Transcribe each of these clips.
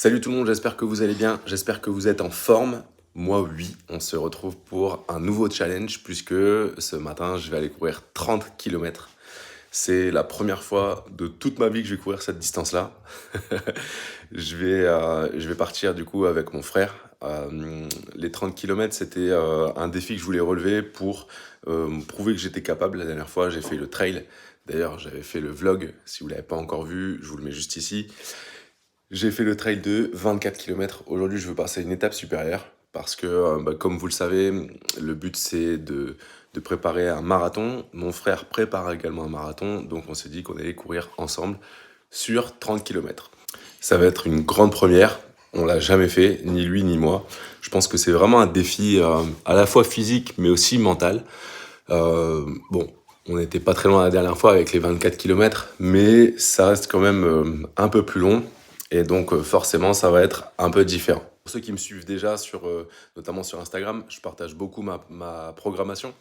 Salut tout le monde, j'espère que vous allez bien, j'espère que vous êtes en forme. Moi oui, on se retrouve pour un nouveau challenge puisque ce matin je vais aller courir 30 km. C'est la première fois de toute ma vie que je vais courir cette distance-là. Je vais partir du coup avec mon frère. Les 30 km, c'était un défi que je voulais relever pour me prouver que j'étais capable. La dernière fois, j'ai fait le trail. D'ailleurs, j'avais fait le vlog. Si vous ne l'avez pas encore vu, je vous le mets juste ici. J'ai fait le trail de 24 km. Aujourd'hui, je veux passer à une étape supérieure parce que, comme vous le savez, le but c'est de préparer un marathon. Mon frère prépare également un marathon, donc on s'est dit qu'on allait courir ensemble sur 30 km. Ça va être une grande première. On l'a jamais fait, ni lui ni moi. Je pense que c'est vraiment un défi à la fois physique mais aussi mental. Bon, on n'était pas très loin la dernière fois avec les 24 km, mais ça reste quand même un peu plus long. Et donc forcément, ça va être un peu différent. Pour ceux qui me suivent déjà, notamment sur Instagram, je partage beaucoup ma programmation.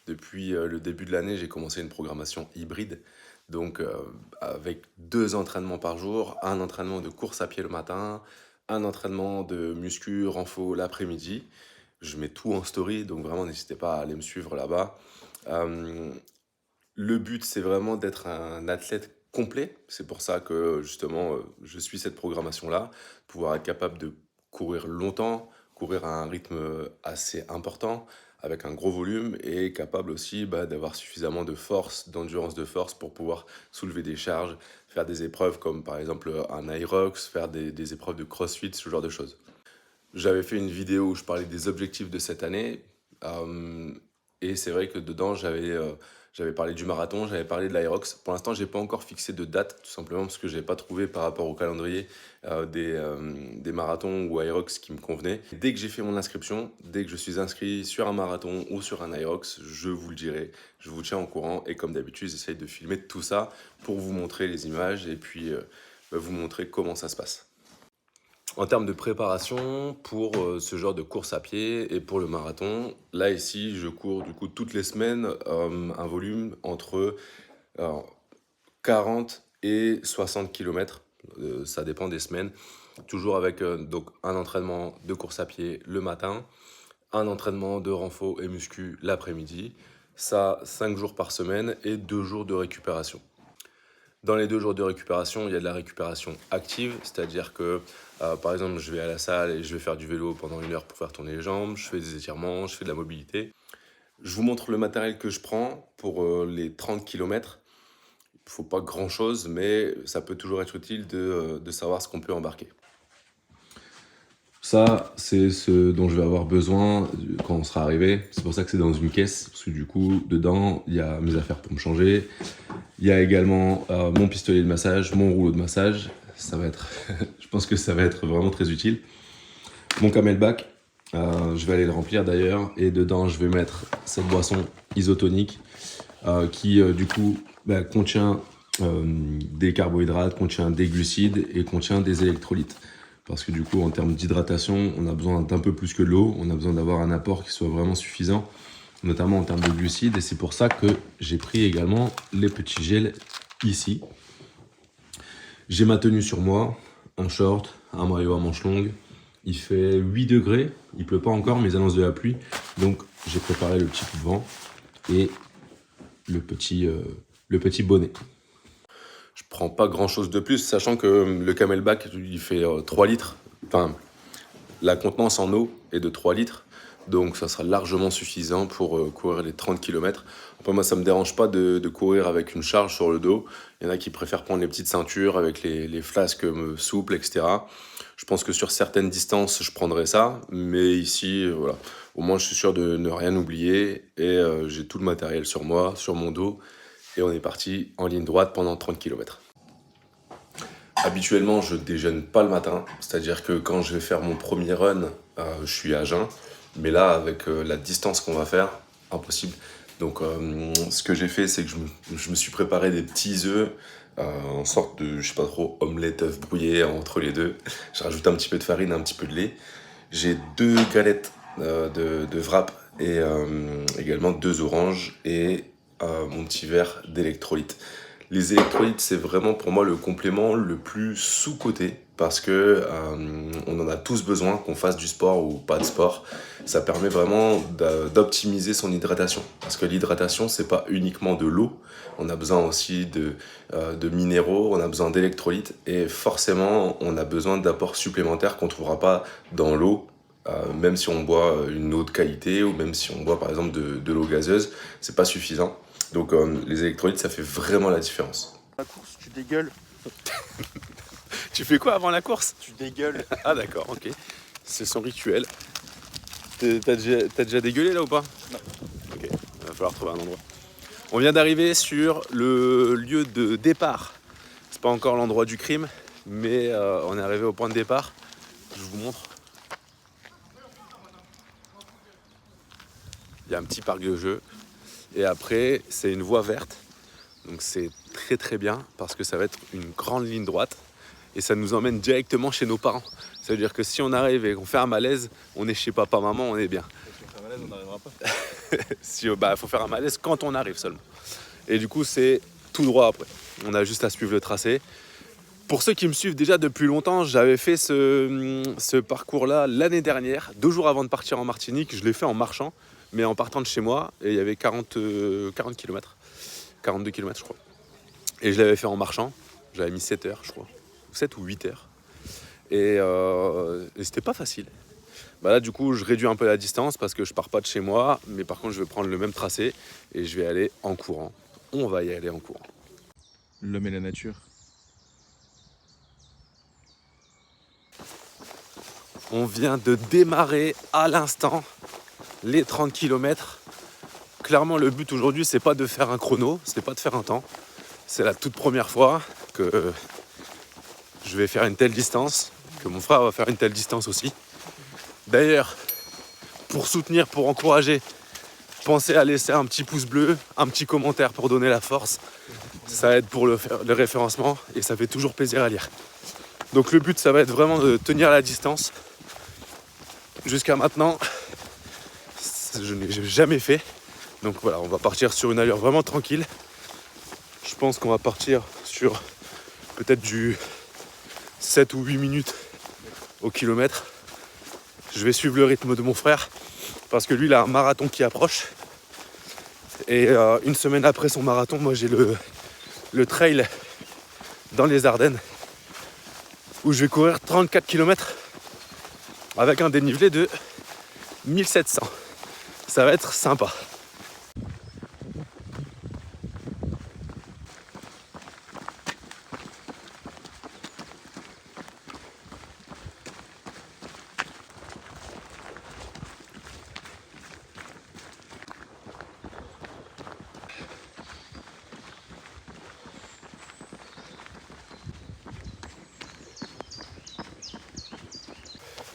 Depuis le début de l'année, j'ai commencé une programmation hybride. Donc avec 2 entraînements par jour, un entraînement de course à pied le matin, un entraînement de muscu renfo l'après-midi. Je mets tout en story, donc vraiment n'hésitez pas à aller me suivre là-bas. Euh, le but, c'est vraiment d'être un athlète complet. C'est pour ça que justement, je suis cette programmation-là, pouvoir être capable de courir longtemps, courir à un rythme assez important, avec un gros volume, et capable aussi d'avoir suffisamment de force, d'endurance de force pour pouvoir soulever des charges, faire des épreuves comme par exemple un Aerox, faire des épreuves de CrossFit, ce genre de choses. J'avais fait une vidéo où je parlais des objectifs de cette année. euh, et c'est vrai que dedans, j'avais parlé du marathon, j'avais parlé de l'Aerox. Pour l'instant, j'ai pas encore fixé de date, tout simplement parce que je n'avais pas trouvé par rapport au calendrier des marathons ou Aerox qui me convenaient. Dès que j'ai fait mon inscription, dès que je suis inscrit sur un marathon ou sur un Aerox, je vous le dirai, je vous tiens au courant. Et comme d'habitude, j'essaye de filmer tout ça pour vous montrer les images et puis vous montrer comment ça se passe. En termes de préparation pour ce genre de course à pied et pour le marathon, là ici je cours du coup toutes les semaines un volume entre alors, 40 et 60 km, ça dépend des semaines, toujours avec donc un entraînement de course à pied le matin, un entraînement de renfo et muscu l'après-midi, ça 5 jours par semaine et 2 jours de récupération. Dans les 2 jours de récupération, il y a de la récupération active, c'est-à-dire que par exemple, je vais à la salle et je vais faire du vélo pendant 1 heure pour faire tourner les jambes, je fais des étirements, je fais de la mobilité. Je vous montre le matériel que je prends pour les 30 km. Il ne faut pas grand-chose, mais ça peut toujours être utile de savoir ce qu'on peut embarquer. Ça, c'est ce dont je vais avoir besoin quand on sera arrivé. C'est pour ça que c'est dans une caisse, parce que du coup, dedans, il y a mes affaires pour me changer. Il y a également mon pistolet de massage, mon rouleau de massage. Ça va être, je pense que ça va être vraiment très utile. Mon camelback, je vais aller le remplir d'ailleurs. Et dedans, je vais mettre cette boisson isotonique qui, du coup, contient des carbohydrates, contient des glucides et contient des électrolytes. Parce que du coup, en termes d'hydratation, on a besoin d'un peu plus que de l'eau. On a besoin d'avoir un apport qui soit vraiment suffisant, notamment en termes de glucides. Et c'est pour ça que j'ai pris également les petits gels ici. J'ai ma tenue sur moi, un short, un maillot à manches longues. Il fait 8 degrés, il pleut pas encore, mais il annonce de la pluie. Donc j'ai préparé le petit coupe-vent et le petit bonnet. Je prends pas grand chose de plus, sachant que le Camelback il fait 3 litres. Enfin, la contenance en eau est de 3 litres. Donc ça sera largement suffisant pour courir les 30 km. Après moi ça me dérange pas de courir avec une charge sur le dos. Il y en a qui préfèrent prendre les petites ceintures avec les flasques souples, etc. Je pense que sur certaines distances je prendrai ça. Mais ici, voilà, au moins je suis sûr de ne rien oublier. Et j'ai tout le matériel sur moi, sur mon dos. Et on est parti en ligne droite pendant 30 km. Habituellement, je déjeune pas le matin, c'est-à-dire que quand je vais faire mon premier run, je suis à jeun. Mais là, avec la distance qu'on va faire, impossible. Donc, ce que j'ai fait, c'est que je me suis préparé des petits œufs, en sorte de, je sais pas trop, omelette, œuf brouillé entre les deux. J'ai rajouté un petit peu de farine, un petit peu de lait. J'ai 2 galettes de wrap et également 2 oranges et mon petit verre d'électrolytes. Les électrolytes, c'est vraiment pour moi le complément le plus sous-coté parce que on en a tous besoin, qu'on fasse du sport ou pas de sport. Ça permet vraiment d'optimiser son hydratation. Parce que l'hydratation, c'est pas uniquement de l'eau. On a besoin aussi de minéraux, on a besoin d'électrolytes. Et forcément, on a besoin d'apports supplémentaires qu'on ne trouvera pas dans l'eau. Même si on boit une eau de qualité ou même si on boit par exemple de l'eau gazeuse, c'est pas suffisant. Donc les électrolytes, ça fait vraiment la différence. La course, tu dégueules. Tu fais quoi avant la course? Tu dégueules. Ah d'accord, ok. C'est son rituel. T'as déjà dégueulé là ou pas? Non. Ok, il va falloir trouver un endroit. On vient d'arriver sur le lieu de départ. C'est pas encore l'endroit du crime, mais on est arrivé au point de départ. Je vous montre. Il y a un petit parc de jeux. Et après, c'est une voie verte. Donc c'est très très bien parce que ça va être une grande ligne droite. Et ça nous emmène directement chez nos parents. Ça veut dire que si on arrive et qu'on fait un malaise, on est chez papa, maman, on est bien. Si on fait un malaise, on n'arrivera pas. Si, faut faire un malaise quand on arrive seulement. Et du coup, c'est tout droit après. On a juste à suivre le tracé. Pour ceux qui me suivent déjà depuis longtemps, j'avais fait ce parcours-là l'année dernière, 2 jours avant de partir en Martinique. Je l'ai fait en marchant, mais en partant de chez moi. Et il y avait 40 km, 42 km je crois. Et je l'avais fait en marchant. J'avais mis 7 heures, je crois. 7 ou 8 heures. Et c'était pas facile. Là, du coup, je réduis un peu la distance parce que je pars pas de chez moi. Mais par contre, je vais prendre le même tracé et je vais aller en courant. On va y aller en courant. L'homme et la nature. On vient de démarrer à l'instant les 30 km. Clairement, le but aujourd'hui, c'est pas de faire un chrono, c'est pas de faire un temps. C'est la toute première fois que je vais faire une telle distance, que mon frère va faire une telle distance aussi. D'ailleurs, pour soutenir, pour encourager, pensez à laisser un petit pouce bleu, un petit commentaire pour donner la force. Ça aide pour le référencement et ça fait toujours plaisir à lire. Donc le but, ça va être vraiment de tenir la distance. Jusqu'à maintenant, je n'ai jamais fait. Donc voilà, on va partir sur une allure vraiment tranquille. Je pense qu'on va partir sur peut-être du 7 ou 8 minutes au kilomètre. Je vais suivre le rythme de mon frère parce que lui, il a un marathon qui approche. Et une semaine après son marathon, moi j'ai le trail dans les Ardennes où je vais courir 34 km avec un dénivelé de 1700. Ça va être sympa.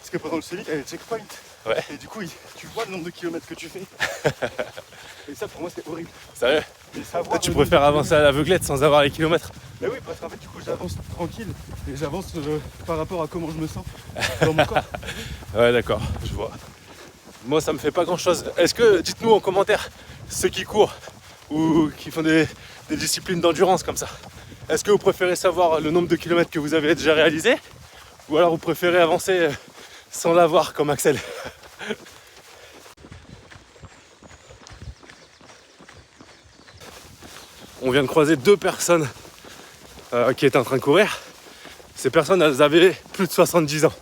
Parce que pendant le suivi, il y a les checkpoints. Ouais. Et du coup, tu vois le nombre de kilomètres que tu fais. Et ça, pour moi, c'était horrible. Sérieux? Et savoir Tu préfères avancer à l'aveuglette sans avoir les kilomètres? Mais oui, parce qu'en fait, du coup, j'avance tranquille et j'avance par rapport à comment je me sens dans mon corps. Ouais, d'accord, je vois. Moi, ça me fait pas grand-chose. Est-ce que, dites-nous en commentaire, ceux qui courent ou qui font des disciplines d'endurance comme ça, est-ce que vous préférez savoir le nombre de kilomètres que vous avez déjà réalisé ou alors vous préférez avancer sans l'avoir comme Axel? On vient de croiser 2 personnes qui étaient en train de courir. Ces personnes, elles avaient plus de 70 ans.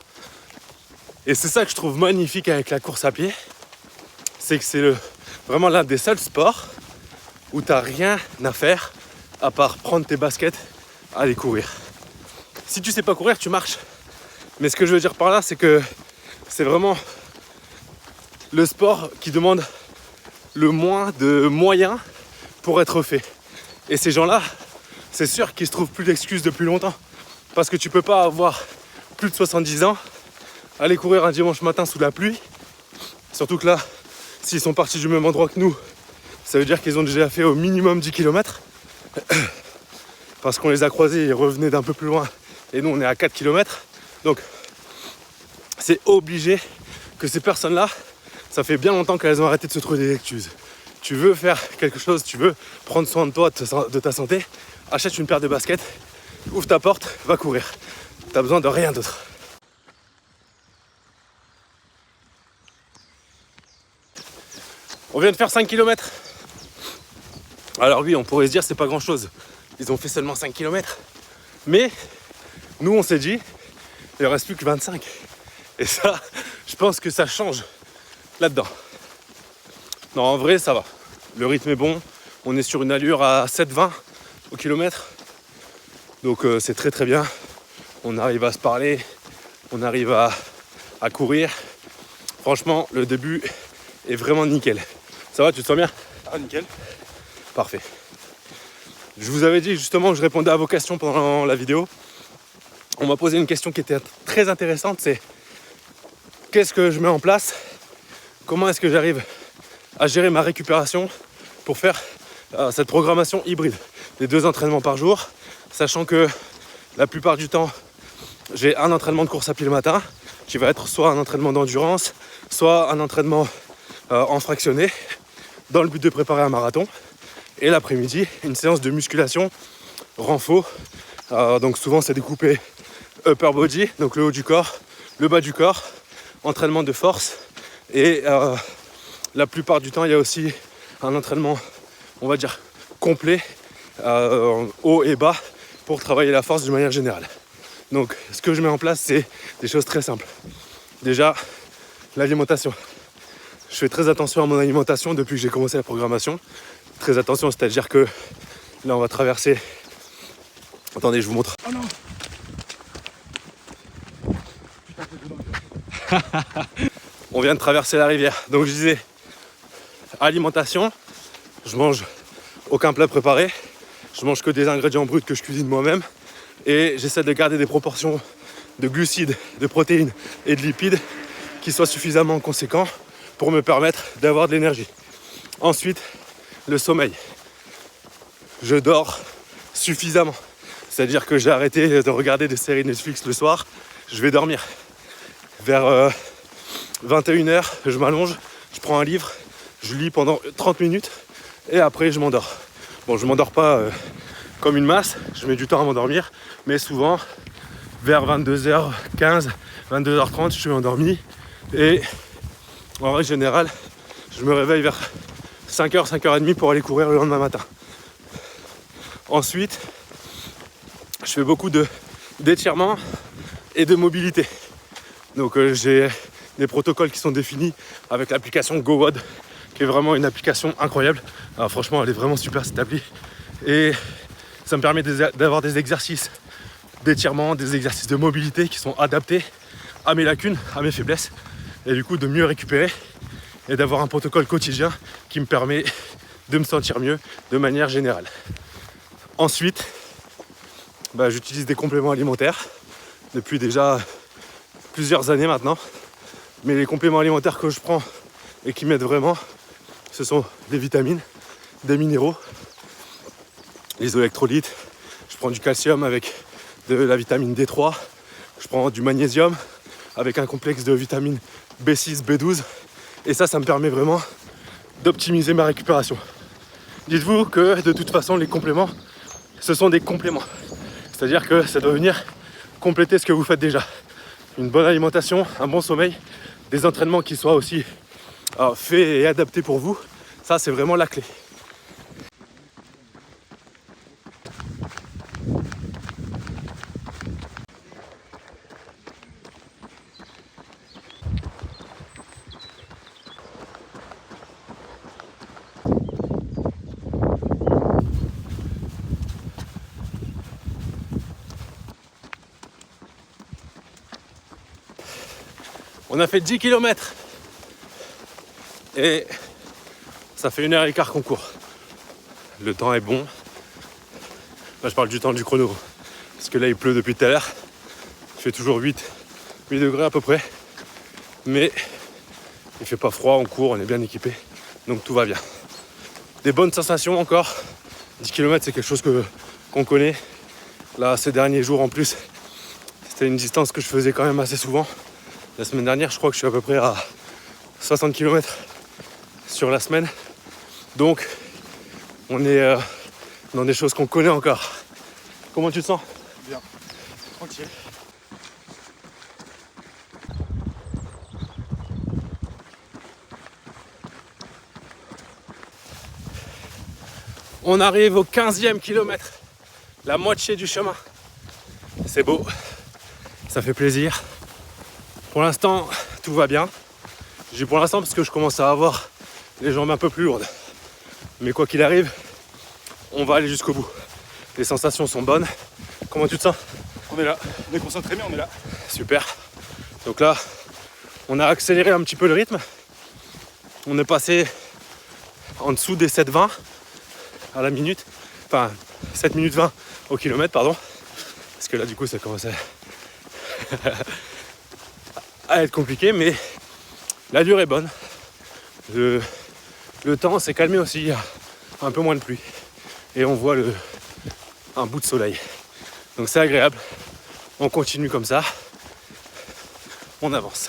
Et c'est ça que je trouve magnifique avec la course à pied. C'est que c'est vraiment l'un des seuls sports où tu n'as rien à faire à part prendre tes baskets, aller courir. Si tu sais pas courir, tu marches. Mais ce que je veux dire par là, c'est que c'est vraiment le sport qui demande le moins de moyens pour être fait. Et ces gens-là, c'est sûr qu'ils se trouvent plus d'excuses depuis longtemps. Parce que tu peux pas avoir plus de 70 ans, aller courir un dimanche matin sous la pluie. Surtout que là, s'ils sont partis du même endroit que nous, ça veut dire qu'ils ont déjà fait au minimum 10 km. Parce qu'on les a croisés, ils revenaient d'un peu plus loin. Et nous, on est à 4 km. Donc, c'est obligé que ces personnes-là, ça fait bien longtemps qu'elles ont arrêté de se trouver des excuses. Tu veux faire quelque chose, tu veux prendre soin de toi, de ta santé, achète une paire de baskets, ouvre ta porte, va courir. t'as besoin de rien d'autre. On vient de faire 5 km. Alors oui, on pourrait se dire c'est pas grand chose. Ils ont fait seulement 5 km. Mais nous on s'est dit, il ne reste plus que 25. Et ça, je pense que ça change là-dedans. Non, en vrai, ça va. Le rythme est bon. On est sur une allure à 7,20 au kilomètre. Donc c'est très très bien. On arrive à se parler. On arrive à courir. Franchement, le début est vraiment nickel. Ça va, tu te sens bien? Ah, nickel. Parfait. Je vous avais dit justement que je répondais à vos questions pendant la vidéo. On m'a posé une question qui était très intéressante, c'est qu'est-ce que je mets en place? Comment est-ce que j'arrive à gérer ma récupération pour faire cette programmation hybride? Les 2 entraînements par jour, sachant que la plupart du temps, j'ai un entraînement de course à pied le matin, qui va être soit un entraînement d'endurance, soit un entraînement en fractionné, dans le but de préparer un marathon. Et l'après-midi, une séance de musculation renfo. Donc souvent c'est découpé upper body, donc le haut du corps, le bas du corps, entraînement de force. Et la plupart du temps, il y a aussi un entraînement, on va dire, complet, haut et bas, pour travailler la force d'une manière générale. Donc ce que je mets en place, c'est des choses très simples. Déjà, l'alimentation. Je fais très attention à mon alimentation depuis que j'ai commencé la programmation. Très attention, c'est-à-dire que là on va traverser. Attendez, je vous montre. Oh non. On vient de traverser la rivière. Donc je disais, alimentation, je mange aucun plat préparé. Je mange que des ingrédients bruts que je cuisine moi-même. Et j'essaie de garder des proportions de glucides, de protéines et de lipides qui soient suffisamment conséquents pour me permettre d'avoir de l'énergie. Ensuite, le sommeil. Je dors suffisamment. C'est-à-dire que j'ai arrêté de regarder des séries Netflix le soir. Je vais dormir. Vers 21h, je m'allonge, je prends un livre, je lis pendant 30 minutes et après je m'endors. Bon, je m'endors pas comme une masse, je mets du temps à m'endormir, mais souvent vers 22h15, 22h30, je suis endormi et en règle générale, je me réveille vers 5h, 5h30 pour aller courir le lendemain matin. Ensuite, je fais beaucoup d'étirements et de mobilité. Donc j'ai des protocoles qui sont définis avec l'application GoWOD, qui est vraiment une application incroyable. Alors franchement, elle est vraiment super cette appli. Et ça me permet d'avoir des exercices d'étirement, des exercices de mobilité qui sont adaptés à mes lacunes, à mes faiblesses. Et du coup, de mieux récupérer et d'avoir un protocole quotidien qui me permet de me sentir mieux de manière générale. Ensuite, j'utilise des compléments alimentaires depuis déjà plusieurs années maintenant. Mais les compléments alimentaires que je prends et qui m'aident vraiment, ce sont des vitamines, des minéraux, les électrolytes. Je prends du calcium avec de la vitamine D3. Je prends du magnésium avec un complexe de vitamines B6, B12. Et ça me permet vraiment d'optimiser ma récupération. Dites-vous que de toute façon, les compléments, ce sont des compléments. C'est-à-dire que ça doit venir compléter ce que vous faites déjà. Une bonne alimentation, un bon sommeil, des entraînements qui soient aussi faits et adaptés pour vous. Ça, c'est vraiment la clé. On a fait 10 km et ça fait 1h15 qu'on court. Le temps est bon. Là, je parle du temps du chrono parce que là il pleut depuis tout à l'heure. Il fait toujours 8 degrés à peu près, mais il fait pas froid, on court, on est bien équipé, donc tout va bien. Des bonnes sensations encore. 10 km c'est quelque chose qu'on connaît. Là ces derniers jours en plus, c'était une distance que je faisais quand même assez souvent. La semaine dernière, je crois que je suis à peu près à 60 km sur la semaine. Donc, on est dans des choses qu'on connaît encore. Comment tu te sens? Bien. Tranquille. On arrive au 15e kilomètre, la moitié du chemin. C'est beau, ça fait plaisir. Pour l'instant, tout va bien. Je dis pour l'instant parce que je commence à avoir les jambes un peu plus lourdes. Mais quoi qu'il arrive, on va aller jusqu'au bout. Les sensations sont bonnes. Comment tu te sens? On est là, on est concentré mais on est là. Super. Donc là, on a accéléré un petit peu le rythme. On est passé en dessous des 7,20 à la minute. Enfin, 7 minutes 20 au kilomètre, pardon. Parce que là, du coup, ça commence à être compliqué, mais l'allure est bonne. Le temps s'est calmé aussi, il y a un peu moins de pluie. Et on voit un bout de soleil. Donc c'est agréable. On continue comme ça. On avance.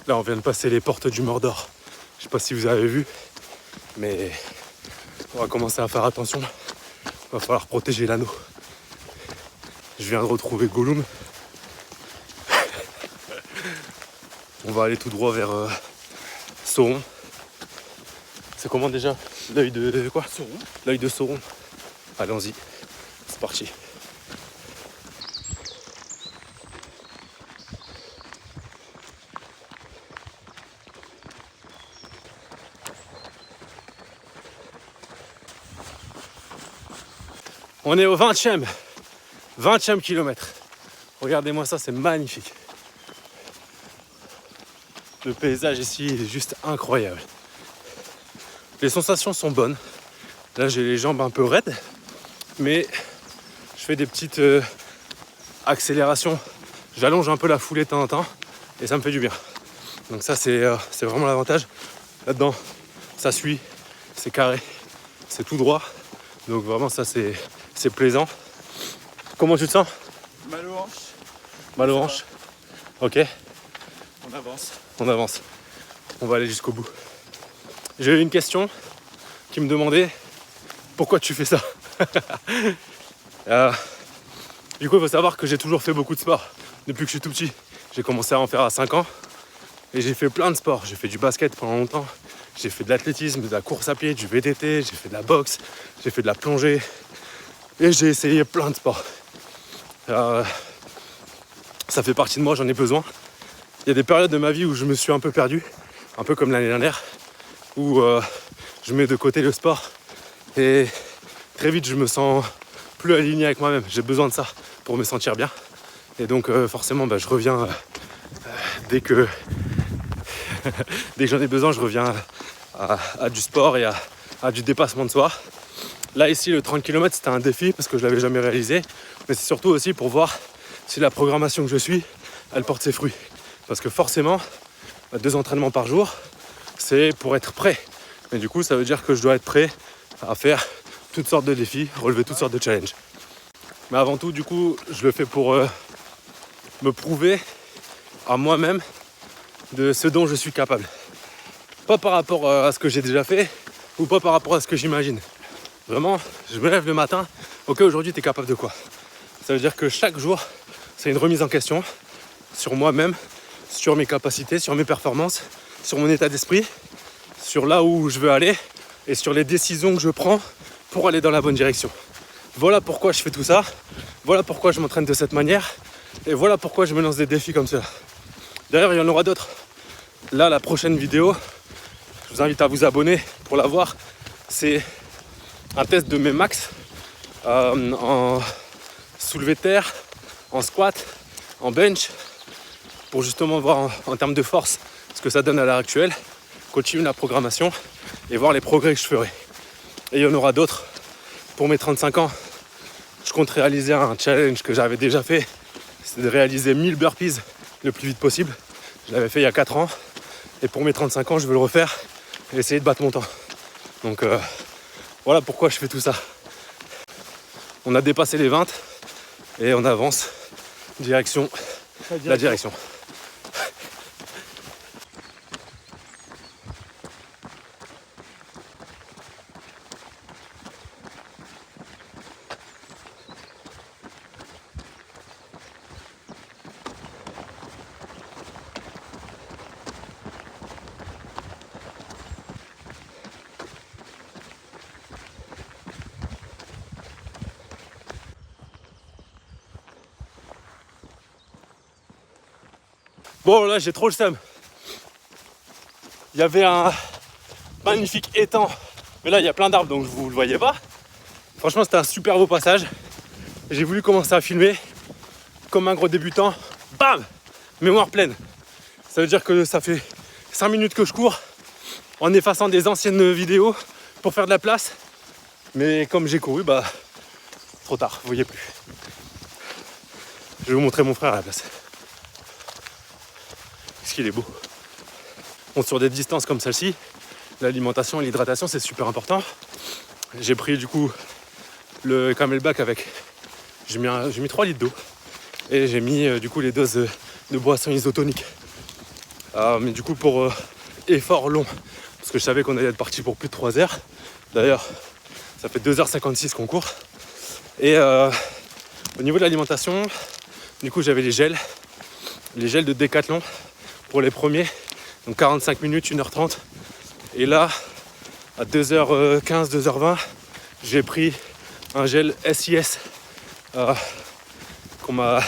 Là, on vient de passer les portes du Mordor. Je sais pas si vous avez vu, mais on va commencer à faire attention. Il va falloir protéger l'anneau. Je viens de retrouver Gollum. On va aller tout droit vers Sauron. C'est comment déjà? L'œil de quoi? Sauron. L'œil de Sauron. Allons-y, c'est parti. On est au 20e kilomètre. Regardez-moi ça, c'est magnifique. Le paysage ici est juste incroyable. Les sensations sont bonnes. Là, j'ai les jambes un peu raides, mais je fais des petites accélérations. J'allonge un peu la foulée de temps en temps et ça me fait du bien. Donc ça, c'est vraiment l'avantage. Là-dedans, ça suit, c'est carré, c'est tout droit. Donc vraiment, ça, c'est plaisant. Comment tu te sens? Mal aux hanches. Mal aux hanches? Ok, On avance. on avance. On va aller jusqu'au bout. J'ai eu une question qui me demandait pourquoi tu fais ça. Du coup, il faut savoir que j'ai toujours fait beaucoup de sport depuis que je suis tout petit. J'ai commencé à en faire à 5 ans et j'ai fait plein de sports. J'ai fait du basket pendant longtemps, j'ai fait de l'athlétisme, de la course à pied, du VTT, j'ai fait de la boxe, j'ai fait de la plongée et j'ai essayé plein de sports. Ça fait partie de moi, j'en ai besoin. Il y a des périodes de ma vie où je me suis un peu perdu, un peu comme l'année dernière, où je mets de côté le sport et très vite je me sens plus aligné avec moi-même. J'ai besoin de ça pour me sentir bien. Et donc forcément je reviens dès que j'en ai besoin, je reviens à du sport et à du dépassement de soi. Là ici le 30 km c'était un défi parce que je l'avais jamais réalisé, mais c'est surtout aussi pour voir si la programmation que je suis elle porte ses fruits. Parce que forcément 2 entraînements par jour c'est pour être prêt. Mais du coup ça veut dire que je dois être prêt à faire toutes sortes de défis, relever toutes sortes de challenges. Mais avant tout du coup je le fais pour me prouver à moi-même de ce dont je suis capable. Pas par rapport à ce que j'ai déjà fait ou pas par rapport à ce que j'imagine. Vraiment, je me lève le matin, ok aujourd'hui t'es capable de quoi? Ça veut dire que chaque jour c'est une remise en question sur moi-même, sur mes capacités, sur mes performances, sur mon état d'esprit, sur là où je veux aller et sur les décisions que je prends pour aller dans la bonne direction. Voilà pourquoi je fais tout ça, voilà pourquoi je m'entraîne de cette manière et voilà pourquoi je me lance des défis comme cela. D'ailleurs il y en aura d'autres. Là la prochaine vidéo, je vous invite à vous abonner pour la voir, c'est un test de mes max en soulevé de terre, en squat, en bench, pour justement voir en termes de force ce que ça donne à l'heure actuelle, continuer la programmation et voir les progrès que je ferai. Et il y en aura d'autres. Pour mes 35 ans, je compte réaliser un challenge que j'avais déjà fait, c'est de réaliser 1000 burpees le plus vite possible. Je l'avais fait il y a 4 ans et pour mes 35 ans, je veux le refaire et essayer de battre mon temps. Donc voilà pourquoi je fais tout ça. On a dépassé les 20 et on avance direction la direction. Bon, là, j'ai trop le seum. Il y avait un magnifique étang. Mais là, il y a plein d'arbres, donc vous ne le voyez pas. Franchement, c'était un super beau passage. J'ai voulu commencer à filmer comme un gros débutant. Bam! Mémoire pleine. Ça veut dire que ça fait 5 minutes que je cours en effaçant des anciennes vidéos pour faire de la place. Mais comme j'ai couru, bah, trop tard, vous voyez plus. Je vais vous montrer mon frère à la place. Qu'est-ce qu'il est beau. Bon, sur des distances comme celle-ci, l'alimentation et l'hydratation, c'est super important. J'ai pris du coup le Camelback avec... J'ai mis 3 litres d'eau. Et j'ai mis du coup les doses de boissons isotoniques. Mais du coup pour effort long. Parce que je savais qu'on allait être parti pour plus de 3 heures. D'ailleurs, ça fait 2h56 qu'on court. Et au niveau de l'alimentation, du coup j'avais les gels de Décathlon pour les premiers. Donc 45 minutes, 1h30. Et là, à 2h15, 2h20, j'ai pris un gel SIS qu'on m'a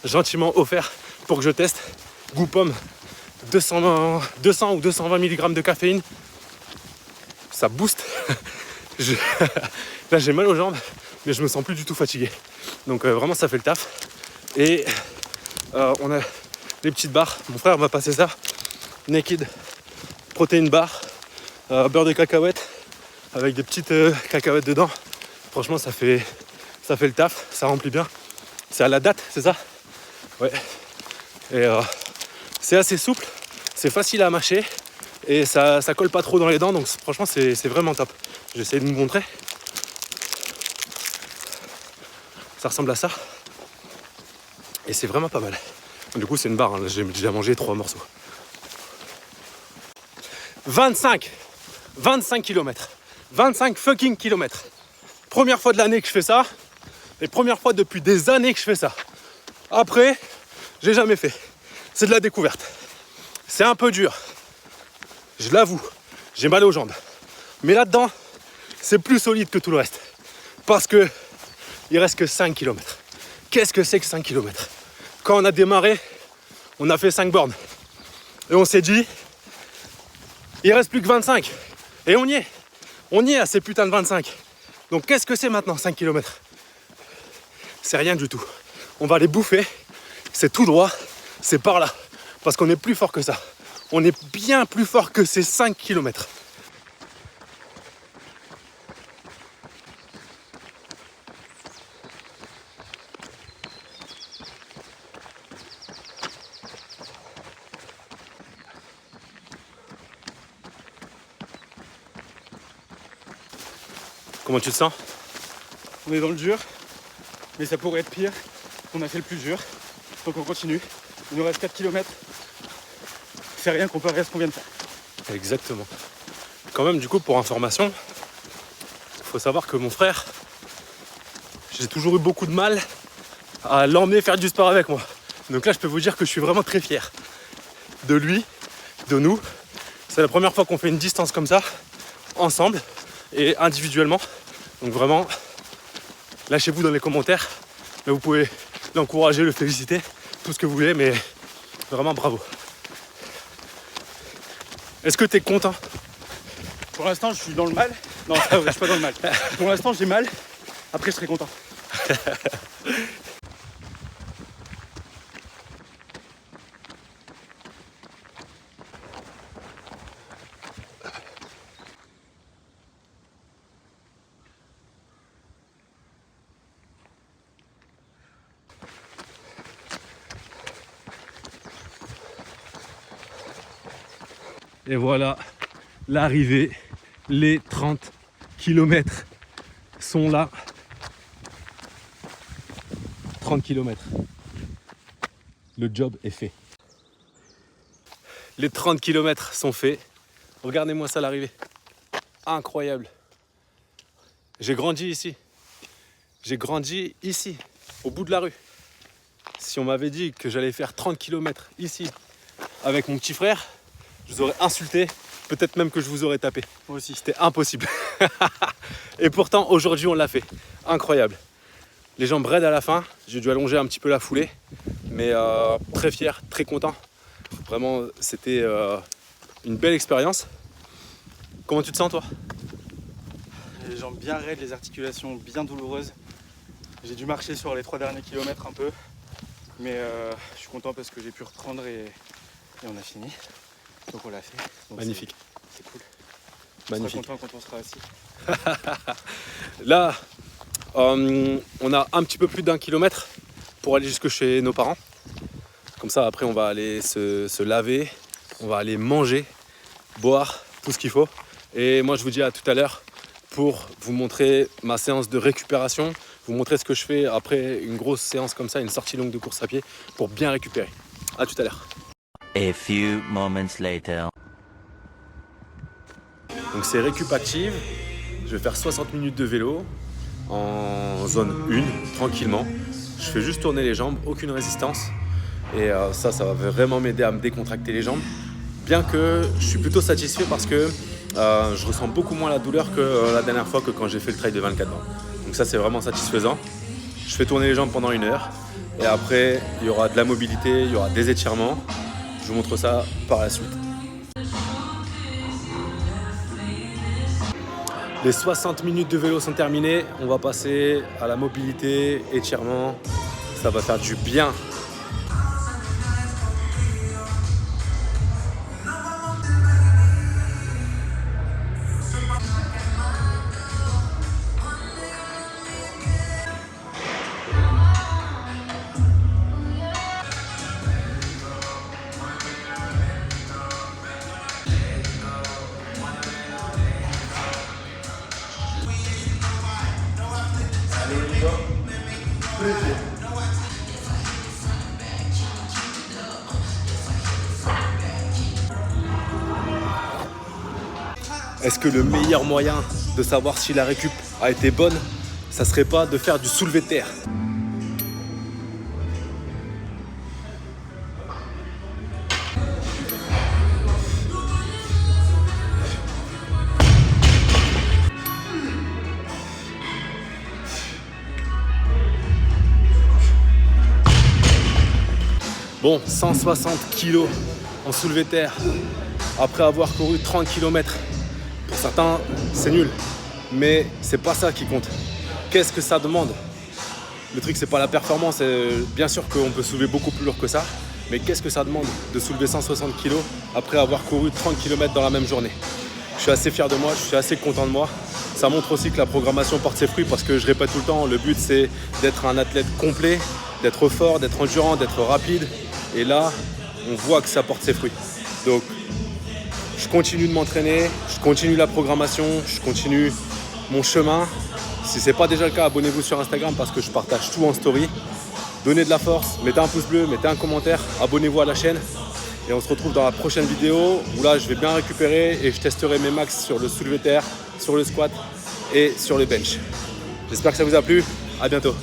gentiment offert pour que je teste. Goût pomme, 200 ou 220 mg de caféine. Ça booste. Là j'ai mal aux jambes, mais je me sens plus du tout fatigué. Donc vraiment ça fait le taf. Et on a les petites barres. Mon frère m'a passé ça. Naked protéine bar, beurre de cacahuète avec des petites cacahuètes dedans. Franchement ça fait le taf, ça remplit bien. C'est à la date, c'est ça? Ouais. Et c'est assez souple, c'est facile à mâcher et ça colle pas trop dans les dents, donc franchement c'est vraiment top. J'essaie de vous montrer. Ça ressemble à ça. Et c'est vraiment pas mal. Du coup c'est une barre, hein. J'ai déjà mangé 3 morceaux. 25 km. 25 fucking kilomètres. Première fois de l'année que je fais ça. Et première fois depuis des années que je fais ça. Après, j'ai jamais fait. C'est de la découverte. C'est un peu dur. Je l'avoue. J'ai mal aux jambes. Mais là-dedans, c'est plus solide que tout le reste. Parce que il reste que 5 km. Qu'est-ce que c'est que 5 km? Quand on a démarré, on a fait 5 bornes. Et on s'est dit, il reste plus que 25. Et on y est. On y est à ces putains de 25. Donc qu'est-ce que c'est maintenant 5 km? C'est rien du tout. On va les bouffer. C'est tout droit. C'est par là. Parce qu'on est plus fort que ça. On est bien plus fort que ces 5 km. Comment tu te sens? On est dans le dur, mais ça pourrait être pire. On a fait le plus dur, donc on continue. Il nous reste 4 km. C'est rien comparé à ce qu'on vient de faire. Exactement. Quand même, du coup, pour information, il faut savoir que mon frère, j'ai toujours eu beaucoup de mal à l'emmener faire du sport avec moi. Donc là, je peux vous dire que je suis vraiment très fier de lui, de nous. C'est la première fois qu'on fait une distance comme ça, ensemble et individuellement. Donc vraiment, lâchez-vous dans les commentaires. Mais vous pouvez l'encourager, le féliciter, tout ce que vous voulez, mais vraiment bravo. Est-ce que tu es content? Pour l'instant, je suis dans le mal. Non, c'est pas vrai, je suis pas dans le mal. Pour l'instant, j'ai mal. Après, je serai content. Et voilà, l'arrivée, les 30 km sont là. 30 km. Le job est fait. Les 30 km sont faits. Regardez-moi ça, l'arrivée. Incroyable. J'ai grandi ici. J'ai grandi ici, au bout de la rue. Si on m'avait dit que j'allais faire 30 km ici avec mon petit frère, je vous aurais insulté, peut-être même que je vous aurais tapé. Moi aussi. C'était impossible. Et pourtant, aujourd'hui, on l'a fait. Incroyable. Les jambes raides à la fin. J'ai dû allonger un petit peu la foulée. Mais très fier, très content. Vraiment, c'était une belle expérience. Comment tu te sens toi? Les jambes bien raides, les articulations bien douloureuses. J'ai dû marcher sur les 3 derniers kilomètres un peu. Mais je suis content parce que j'ai pu reprendre et on a fini. Donc on l'a fait. Donc magnifique. C'est cool. Magnifique. On sera content quand on sera assis. Là, on a un petit peu plus d'1 kilomètre pour aller jusque chez nos parents. Comme ça, après, on va aller se laver, on va aller manger, boire, tout ce qu'il faut. Et moi, je vous dis à tout à l'heure pour vous montrer ma séance de récupération, vous montrer ce que je fais après une grosse séance comme ça, une sortie longue de course à pied, pour bien récupérer. À tout à l'heure. A few moments later. Donc c'est récup active. Je vais faire 60 minutes de vélo en zone 1, tranquillement. Je fais juste tourner les jambes, aucune résistance. Et ça va vraiment m'aider à me décontracter les jambes. Bien que je suis plutôt satisfait parce que je ressens beaucoup moins la douleur que la dernière fois que quand j'ai fait le trail de 24 ans. Donc ça, c'est vraiment satisfaisant. Je fais tourner les jambes pendant 1 heure. Et après, il y aura de la mobilité, il y aura des étirements. Je vous montre ça par la suite. Les 60 minutes de vélo sont terminées. On va passer à la mobilité, étirement. Ça va faire du bien. Est-ce que le meilleur moyen de savoir si la récup a été bonne, ça serait pas de faire du soulevé de terre? Bon, 160 kg en soulevé de terre après avoir couru 30 km. Pour certains, c'est nul, mais c'est pas ça qui compte. Qu'est-ce que ça demande? Le truc, c'est pas la performance. Bien sûr qu'on peut soulever beaucoup plus lourd que ça, mais qu'est-ce que ça demande de soulever 160 kg après avoir couru 30 km dans la même journée? Je suis assez fier de moi, je suis assez content de moi. Ça montre aussi que la programmation porte ses fruits parce que je répète tout le temps, le but c'est d'être un athlète complet, d'être fort, d'être endurant, d'être rapide. Et là, on voit que ça porte ses fruits. Donc, je continue de m'entraîner, je continue la programmation, je continue mon chemin. Si ce n'est pas déjà le cas, abonnez-vous sur Instagram parce que je partage tout en story. Donnez de la force, mettez un pouce bleu, mettez un commentaire, abonnez-vous à la chaîne. Et on se retrouve dans la prochaine vidéo où là, je vais bien récupérer et je testerai mes max sur le soulevé de terre, sur le squat et sur le bench. J'espère que ça vous a plu. À bientôt.